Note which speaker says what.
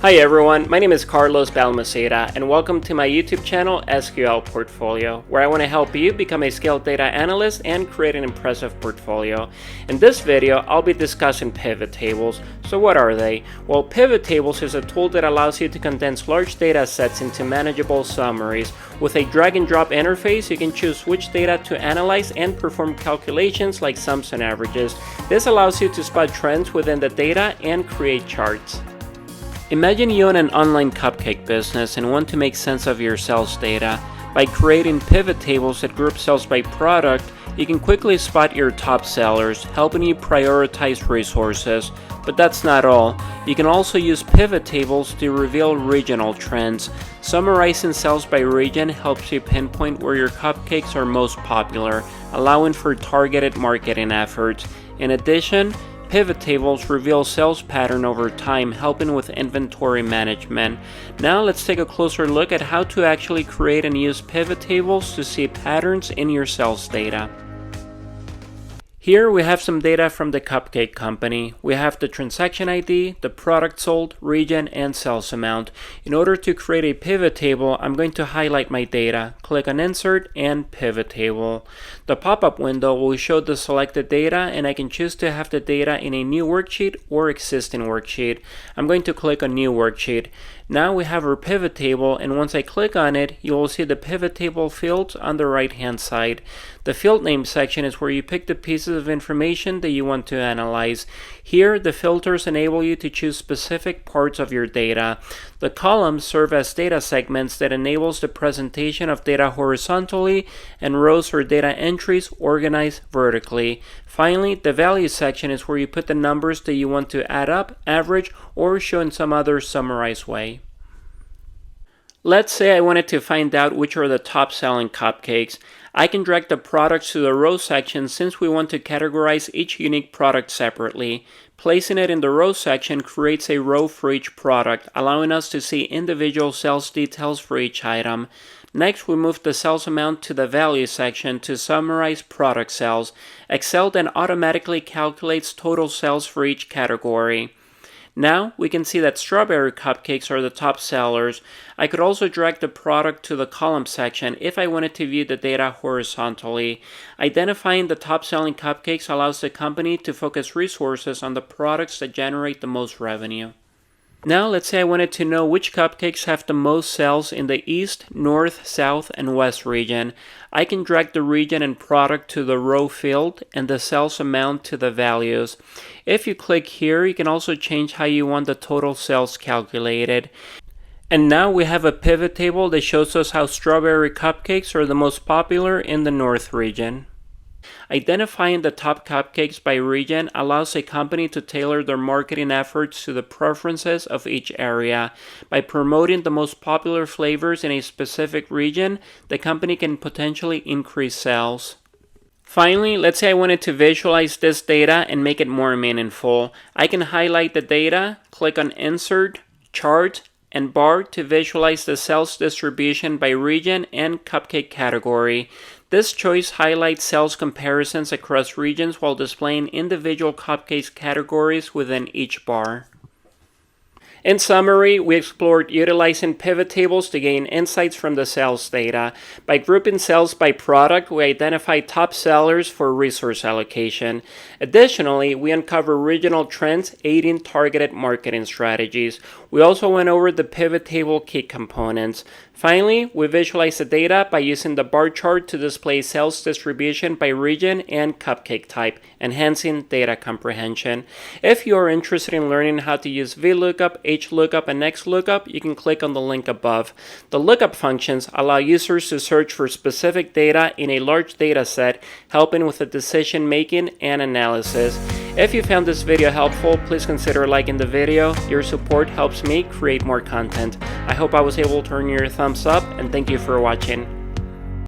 Speaker 1: Hi everyone, my name is Carlos Balmaceda and welcome to my YouTube channel SQL Portfolio, where I want to help you become a skilled data analyst and create an impressive portfolio. In this video, I'll be discussing pivot tables. So what are they? Well, pivot tables is a tool that allows you to condense large data sets into manageable summaries. With a drag and drop interface, you can choose which data to analyze and perform calculations like sums and averages. This allows you to spot trends within the data and create charts. Imagine you own an online cupcake business and want to make sense of your sales data. By creating pivot tables that group sales by product, you can quickly spot your top sellers, helping you prioritize resources. But that's not all. You can also use pivot tables to reveal regional trends. Summarizing sales by region helps you pinpoint where your cupcakes are most popular, allowing for targeted marketing efforts. In addition, pivot tables reveal sales pattern over time, helping with inventory management. Now let's take a closer look at how to actually create and use pivot tables to see patterns in your sales data. Here we have some data from the Cupcake company. We have the transaction ID, the product sold, region, and sales amount. In order to create a pivot table, I'm going to highlight my data, click on Insert, and Pivot Table. The pop-up window will show the selected data, and I can choose to have the data in a new worksheet or existing worksheet. I'm going to click on New Worksheet. Now we have our pivot table, and once I click on it, you will see the pivot table fields on the right hand side. The field name section is where you pick the pieces of information that you want to analyze. Here, the filters enable you to choose specific parts of your data. The columns serve as data segments that enables the presentation of data horizontally, and rows or data entries organized vertically. Finally, the value section is where you put the numbers that you want to add up, average, or show in some other summarized way. Let's say I wanted to find out which are the top selling cupcakes. I can drag the products to the row section since we want to categorize each unique product separately. Placing it in the row section creates a row for each product, allowing us to see individual sales details for each item. Next, we move the sales amount to the value section to summarize product sales. Excel then automatically calculates total sales for each category. Now we can see that strawberry cupcakes are the top sellers. I could also drag the product to the column section if I wanted to view the data horizontally. Identifying the top selling cupcakes allows the company to focus resources on the products that generate the most revenue. Now let's say I wanted to know which cupcakes have the most sales in the East, North, South, and West region. I can drag the region and product to the row field and the sales amount to the values. If you click here, you can also change how you want the total sales calculated. And now we have a pivot table that shows us how strawberry cupcakes are the most popular in the North region. Identifying the top cupcakes by region allows a company to tailor their marketing efforts to the preferences of each area. By promoting the most popular flavors in a specific region, the company can potentially increase sales. Finally, let's say I wanted to visualize this data and make it more meaningful. I can highlight the data, click on Insert, Chart, and Bar to visualize the sales distribution by region and cupcake category. This choice highlights sales comparisons across regions while displaying individual cupcake categories within each bar. In summary, we explored utilizing pivot tables to gain insights from the sales data. By grouping sales by product, we identified top sellers for resource allocation. Additionally, we uncover regional trends aiding targeted marketing strategies. We also went over the pivot table key components. Finally, we visualize the data by using the bar chart to display sales distribution by region and cupcake type, enhancing data comprehension. If you are interested in learning how to use VLOOKUP, HLOOKUP, and XLOOKUP, you can click on the link above. The lookup functions allow users to search for specific data in a large data set, helping with the decision making and analysis. If you found this video helpful, please consider liking the video. Your support helps me create more content. I hope I was able to earn your thumbs up, and thank you for watching.